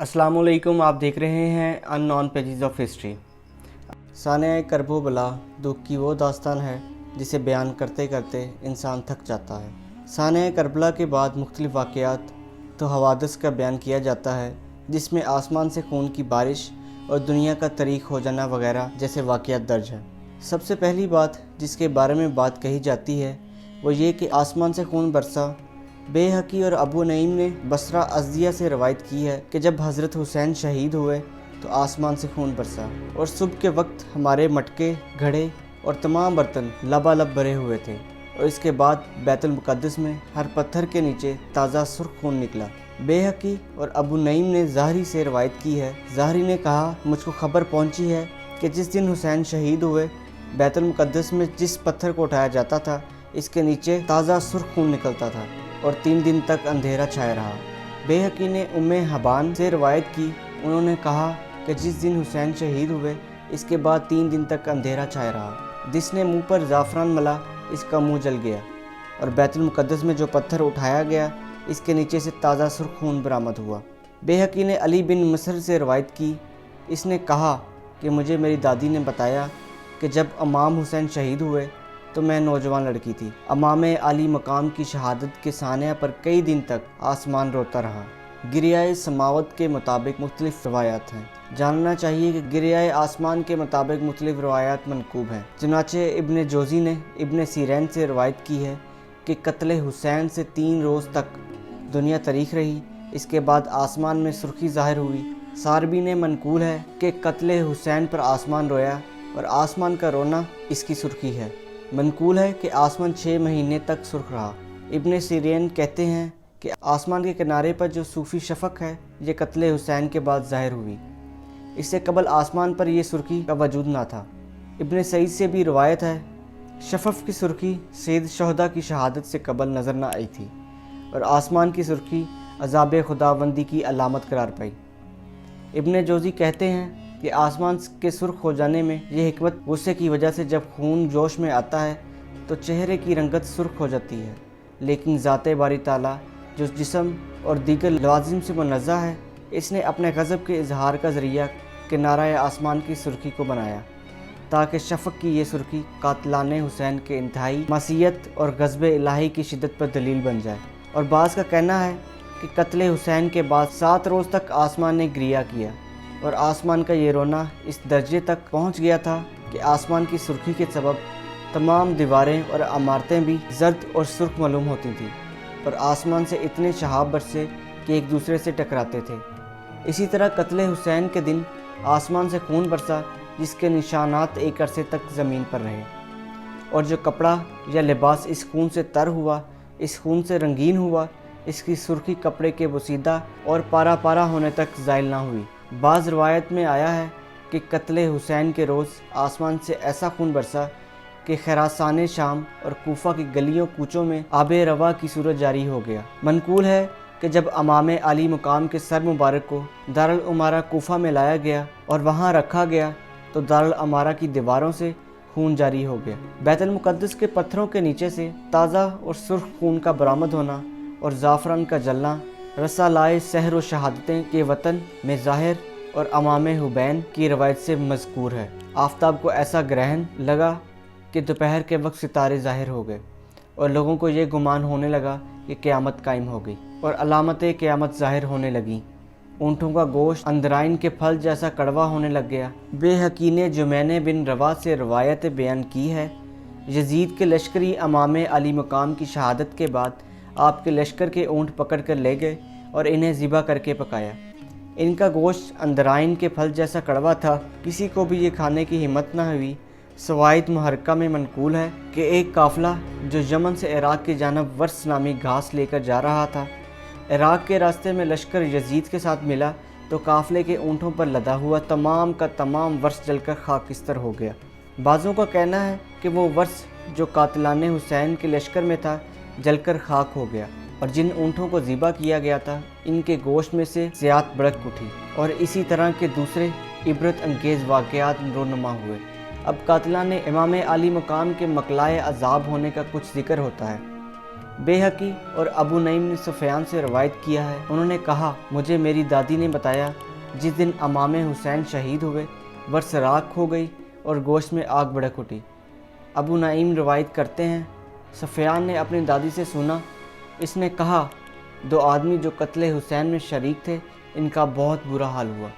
अस्सलाम वालेकुम। आप देख रहे हैं अननोन पेजेस ऑफ हिस्ट्री। साने करबो बला दुख की वो दास्तान है जिसे बयान करते करते इंसान थक जाता है। साने करबला के बाद मुख्तलिफ वाक़यात तो हवादिस का बयान किया जाता है, जिसमें आसमान से खून की बारिश और दुनिया का तरीक़ हो जाना वगैरह जैसे वाक़यात दर्ज हैं। सबसे पहली बात जिसके बारे में बात कही जाती है वो ये कि आसमान से खून बरसा। बेहकी और अबू नईम ने बसरा अज़दिया से रवायत की है कि जब हज़रत हुसैन शहीद हुए तो आसमान से खून बरसा और सुबह के वक्त हमारे मटके, घड़े और तमाम बर्तन लबालब भरे हुए थे, और इसके बाद बैतुल मुक़द्दस में हर पत्थर के नीचे ताज़ा सुर्ख खून निकला। बेहकी और अबू नईम ने ज़ाहरी से रवायत की है। ज़ाहरी ने कहा, मुझको खबर पहुंची है कि जिस दिन हुसैन शहीद हुए बैतुल मुक़द्दस में जिस पत्थर को उठाया जाता था इसके नीचे ताज़ा सुर्ख खून निकलता था और 3 दिन तक अंधेरा छाया रहा। बेहकी ने उम्मे हबान से रवायत की, उन्होंने कहा कि जिस दिन हुसैन शहीद हुए इसके बाद 3 दिन तक अंधेरा छाया रहा। जिसने मुंह पर ज़ाफ़रान मला इसका मुंह जल गया, और बैतुल मुक़द्दस में जो पत्थर उठाया गया इसके नीचे से ताज़ा सुर्ख खून बरामद हुआ। बेहकी ने अली बिन मसर से रवायत की, इसने कहा कि मुझे मेरी दादी ने बताया कि जब इमाम हुसैन शहीद हुए तो मैं नौजवान लड़की थी। इमाम अली मकाम की शहादत के सानिया पर कई दिन तक आसमान रोता रहा। गिरियाए समावत के मुताबिक मुख्तलिफ रवायात हैं। जानना चाहिए कि गिरियाए आसमान के मुताबिक मुख्तलिफ रवायात मनकूब हैं। चुनाचे इब्ने जोज़ी ने इब्ने सीरैन से रवायत की है कि कत्ल हुसैन से 3 रोज़ तक दुनिया तरीख रही, इसके बाद आसमान में सुर्खी ज़ाहिर हुई। सारबी ने मनकूल है कि कत्ल हुसैन पर आसमान रोया और आसमान का रोना इसकी सुर्खी है। मनकूल है कि आसमान 6 महीने तक सुर्ख रहा। इब्ने सीरैन कहते हैं कि आसमान के किनारे पर जो सूफ़ी शफ़क़ है ये कत्ल हुसैन के बाद ज़ाहिर हुई, इससे कबल आसमान पर यह सुर्खी का वजूद ना था। इब्ने सईद से भी रवायत है, शफ़क़ की सुर्खी सैयद शहदा की शहादत से कबल नज़र ना आई थी और आसमान की सुर्खी अज़ाब खुदाबंदी की अलामत करार पाई। इब्ने जोज़ी कहते हैं कि आसमान के सुर्ख हो जाने में यह हिकमत गुस्से की वजह से जब खून जोश में आता है तो चेहरे की रंगत सुर्ख हो जाती है, लेकिन ज़ाते बारी ताला जो जिस्म और दीगर लवाज़िम से मुनज़्ज़ह है, इसने अपने गज़ब के इजहार का ज़रिया किनारा आसमान की सुर्खी को बनाया ताकि शफ़क़ की ये सुर्खी कातिलाने हुसैन के इंतहाई मासियत और ग़ज़ब इलाही की शिद्दत पर दलील बन जाए। और बाज़ का कहना है कि कत्ल हुसैन के बाद 7 रोज़ तक आसमान ने गिरिया किया और आसमान का ये रोना इस दर्जे तक पहुंच गया था कि आसमान की सुर्खी के सबब तमाम दीवारें और इमारतें भी जर्द और सुर्ख मालूम होती थीं और आसमान से इतने शहाब बरसे कि एक दूसरे से टकराते थे। इसी तरह कत्ल हुसैन के दिन आसमान से खून बरसा जिसके निशानात एक अरसे तक ज़मीन पर रहे, और जो कपड़ा या लिबास इस खून से तर हुआ, इस खून से रंगीन हुआ, इसकी सुर्खी कपड़े के बोसीदा और पारा पारा होने तक ज़ाइल ना हुई। बाज़ रवायत में आया है कि कत्ल हुसैन के रोज़ आसमान से ऐसा खून बरसा कि खरासाने शाम और कूफा की गलियों कूचों में आबे रवा की सूरत जारी हो गया। मनकूल है कि जब इमाम अली मुकाम के सर मुबारक को दारुल उमारा कूफा में लाया गया और वहाँ रखा गया तो दारुल उमारा की दीवारों से खून जारी हो गया। बैतुल मुक़द्दस के पत्थरों के नीचे से ताज़ा और सुर्ख खून का बरामद होना और ज़ाफ़रान का जलना रसालाए सहर व शहादतें के वतन में ज़ाहिर और इमाम हुबैन की रवायत से मज़कूर है। आफ़ताब को ऐसा ग्रहण लगा कि दोपहर के वक्त सितारे ज़ाहिर हो गए और लोगों को ये गुमान होने लगा कि क़यामत कायम हो गई और अलामतें क़यामत ज़ाहिर होने लगीं। ऊँटों का गोश्त अंदराइन के फल जैसा कड़वा होने लग गया। बेहकी ने जुमैने बिन रवा से रवायत बयान की है, यजीद के लश्करी इमाम अली मकाम की शहादत के बाद आपके लश्कर के ऊँट पकड़ कर ले गए और इन्हें ज़िबा करके पकाया। इनका गोश्त अंदराइन के फल जैसा कड़वा था, किसी को भी ये खाने की हिम्मत न हुई। सवाइद मुहर्रका में मनकूल है कि एक काफ़िला जो यमन से इराक़ की जानब वर्स नामी घास लेकर जा रहा था, इराक़ के रास्ते में लश्कर यजीद के साथ मिला तो काफ़िले के ऊँटों पर लदा हुआ तमाम का तमाम वर्स जलकर खाकिस्तर हो गया। बाज़ों का कहना है कि वो वर्स जो कातिलाने हुसैन के लश्कर में था जलकर खाक हो गया, और जिन ऊँटों को ज़िबा किया गया था इनके गोश्त में से ज़ियात भड़क उठी, और इसी तरह के दूसरे इबरत अंगेज़ वाक़यात रोनुमा हुए। अब कातिलाने इमाम अली मकाम के मकलाए अज़ाब होने का कुछ ज़िक्र होता है। بیہقی اور ابو نعیم نے سفیان سے روایت کیا ہے، انہوں نے کہا مجھے میری دادی نے بتایا جس دن امام حسین شہید ہوئے ورث راکھ ہو گئی اور گوشت میں آگ بھڑک اٹھی۔ ابو نعیم روایت کرتے ہیں سفیان نے اپنی دادی سے سنا، اس نے کہا 2 آدمی جو قتل حسین میں شریک تھے ان کا بہت برا حال ہوا،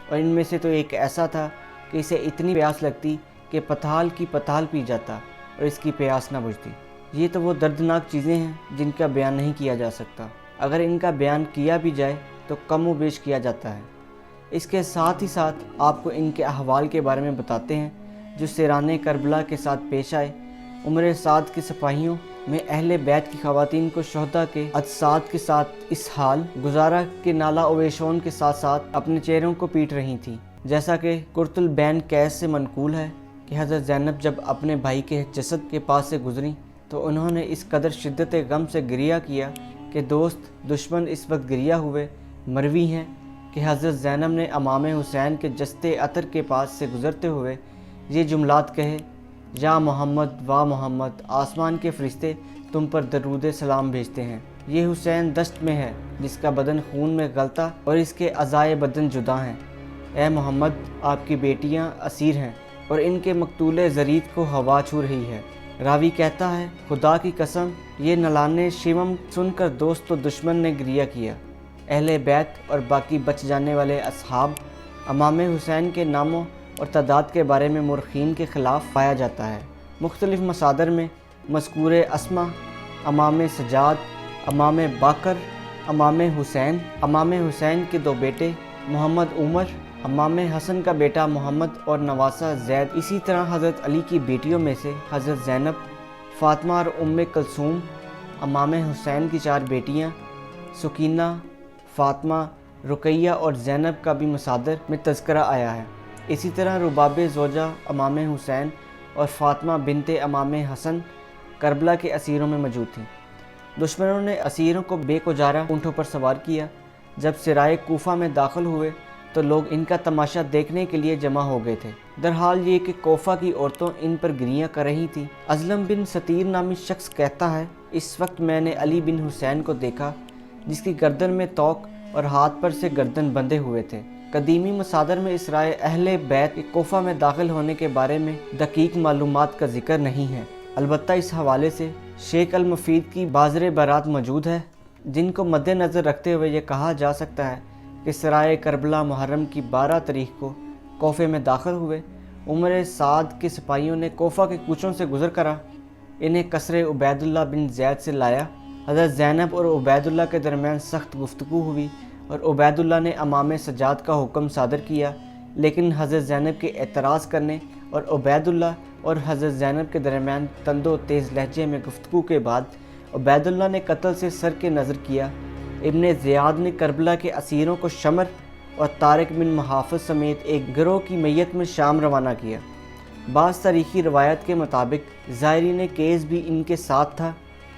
اور ان میں سے تو ایک ایسا تھا کہ اسے اتنی پیاس لگتی کہ پتھال کی پتھال پی جاتا اور اس کی پیاس نہ بجھتی۔ یہ تو وہ دردناک چیزیں ہیں جن کا بیان نہیں کیا جا سکتا، اگر ان کا بیان کیا بھی جائے تو کم و بیش کیا جاتا ہے۔ اس کے ساتھ ہی ساتھ آپ کو ان کے احوال کے بارے میں بتاتے ہیں جو سیران کربلا کے ساتھ پیش آئے۔ عمر سعد کے سپاہیوں میں اہل بیت کی خواتین کو شہداء کے اجساد کے ساتھ اس حال گزارا کہ نالہ اویشون کے ساتھ ساتھ اپنے چہروں کو پیٹ رہی تھیں، جیسا کہ قرۃ البین قیس سے منقول ہے کہ حضرت زینب جب اپنے بھائی کے جسد کے پاس سے گزری تو انہوں نے اس قدر شدت غم سے گریہ کیا کہ دوست دشمن اس وقت گریہ ہوئے۔ مروی ہیں کہ حضرت زینب نے امام حسین کے جستے عطر کے پاس سے گزرتے ہوئے یہ جملات کہے، یا محمد و محمد، آسمان کے فرشتے تم پر درود سلام بھیجتے ہیں۔ یہ حسین دشت میں ہے جس کا بدن خون میں غلطہ اور اس کے اعضائے بدن جدا ہیں۔ اے محمد، آپ کی بیٹیاں اسیر ہیں اور ان کے مقتول زرید کو ہوا چھو رہی ہے۔ راوی کہتا ہے خدا کی قسم یہ نلانے شیوم سن کر دوست و دشمن نے گریہ کیا۔ اہل بیت اور باقی بچ جانے والے اصحاب امام حسین کے ناموں اور تعداد کے بارے میں مورخین کے خلاف پایا جاتا ہے۔ مختلف مصادر میں مذکور اسما امام سجاد، امام باقر، امام حسین کے 2 بیٹے محمد عمر، امام حسن کا بیٹا محمد اور نواسہ زید، اسی طرح حضرت علی کی بیٹیوں میں سے حضرت زینب، فاطمہ اور ام کلثوم، امام حسین کی 4 بیٹیاں سکینہ، فاطمہ، رقیہ اور زینب کا بھی مصادر میں تذکرہ آیا ہے۔ اسی طرح رباب زوجہ امام حسین اور فاطمہ بنت امام حسن کربلا کے اسیروں میں موجود تھیں۔ دشمنوں نے اسیروں کو بے کجارہ اونٹوں پر سوار کیا۔ جب سرائے کوفہ میں داخل ہوئے تو لوگ ان کا تماشا دیکھنے کے لیے جمع ہو گئے تھے۔ درحال یہ کہ کوفہ کی عورتوں ان پر گریہ کر رہی تھیں۔ ازلم بن ستیر نامی شخص کہتا ہے اس وقت میں نے علی بن حسین کو دیکھا جس کی گردن میں توق اور ہاتھ پر سے گردن بندھے ہوئے تھے۔ قدیمی مصادر میں اسرائے اہل بیت کے کوفہ میں داخل ہونے کے بارے میں دقیق معلومات کا ذکر نہیں ہے، البتہ اس حوالے سے شیخ المفید کی بازر برات موجود ہے جن کو مد نظر رکھتے ہوئے یہ کہا جا سکتا ہے کہ سرائے کربلا محرم کی 12 تاریخ کو کوفے میں داخل ہوئے۔ عمر سعد کے سپاہیوں نے کوفہ کے کوچوں سے گزر کرا انہیں قصر عبید اللہ بن زید سے لایا۔ حضرت زینب اور عبید اللہ کے درمیان سخت گفتگو ہوئی اور عبید اللہ نے امام سجاد کا حکم صادر کیا، لیکن حضرت زینب کے اعتراض کرنے اور عبید اللہ اور حضرت زینب کے درمیان تند و تیز لہجے میں گفتگو کے بعد عبید اللہ نے قتل سے سر کے نظر کیا۔ ابن زیاد نے کربلا کے اسیروں کو شمر اور طارق بن محافظ سمیت ایک گروہ کی میت میں شام روانہ کیا۔ بعض تاریخی روایت کے مطابق زائرین کیس بھی ان کے ساتھ تھا۔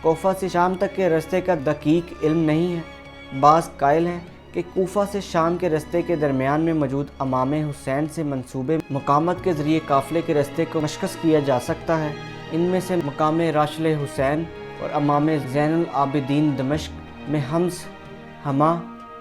کوفہ سے شام تک کے رستے کا دقیق علم نہیں ہے۔ بعض قائل ہیں کہ کوفہ سے شام کے رستے کے درمیان میں موجود امام حسین سے منصوبے مقامت کے ذریعے قافلے کے رستے کو مشخص کیا جا سکتا ہے۔ ان میں سے مقام راشل حسین اور امام زین العابدین دمشق میں حمص، حما،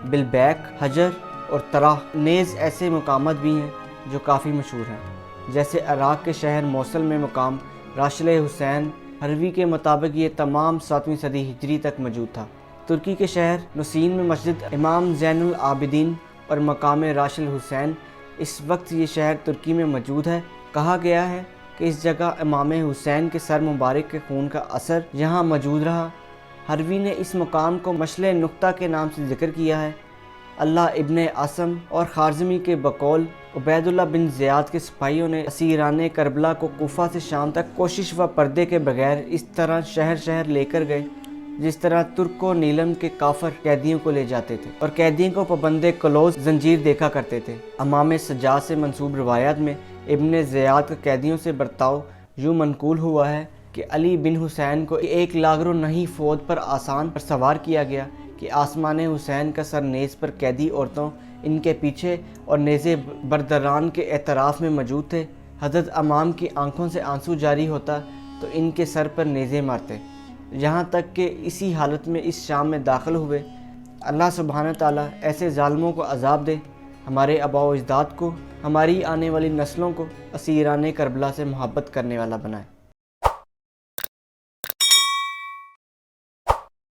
بلبیک، حجر اور طرح نیز ایسے مقامات بھی ہیں جو کافی مشہور ہیں، جیسے عراق کے شہر موصل میں مقام راشل حسین۔ ہروی کے مطابق یہ تمام 7ویں صدی ہجری تک موجود تھا۔ ترکی کے شہر نسین میں مسجد امام زین العابدین اور مقام راشل حسین، اس وقت یہ شہر ترکی میں موجود ہے۔ کہا گیا ہے کہ اس جگہ امام حسین کے سر مبارک کے خون کا اثر یہاں موجود رہا۔ ہروی نے اس مقام کو مشل نقطہ کے نام سے ذکر کیا ہے۔ اللہ ابن عاصم اور خارزمی کے بقول عبید اللہ بن زیاد کے سپاہیوں نے اسیران کربلا کو کوفہ سے شام تک کوشش و پردے کے بغیر اس طرح شہر شہر لے کر گئے جس طرح ترک و نیلم کے کافر قیدیوں کو لے جاتے تھے اور قیدیوں کو پابند کلوز زنجیر دیکھا کرتے تھے۔ امام سجاد سے منسوب روایات میں ابن زیاد کا قیدیوں سے برتاؤ یوں منقول ہوا ہے کہ علی بن حسین کو ایک لاغر نہیں فود پر آسان پر سوار کیا گیا کہ آسمان حسین کا سر نیز پر قیدی عورتوں ان کے پیچھے اور نیزے بردران کے اعتراف میں موجود تھے۔ حضرت امام کی آنکھوں سے آنسو جاری ہوتا تو ان کے سر پر نیزے مارتے۔ یہاں تک کہ اسی حالت میں اس شام میں داخل ہوئے۔ اللہ سبحانہ تعالیٰ ایسے ظالموں کو عذاب دے، ہمارے آباء و اجداد کو، ہماری آنے والی نسلوں کو اسیران کربلا سے محبت کرنے والا بنائے۔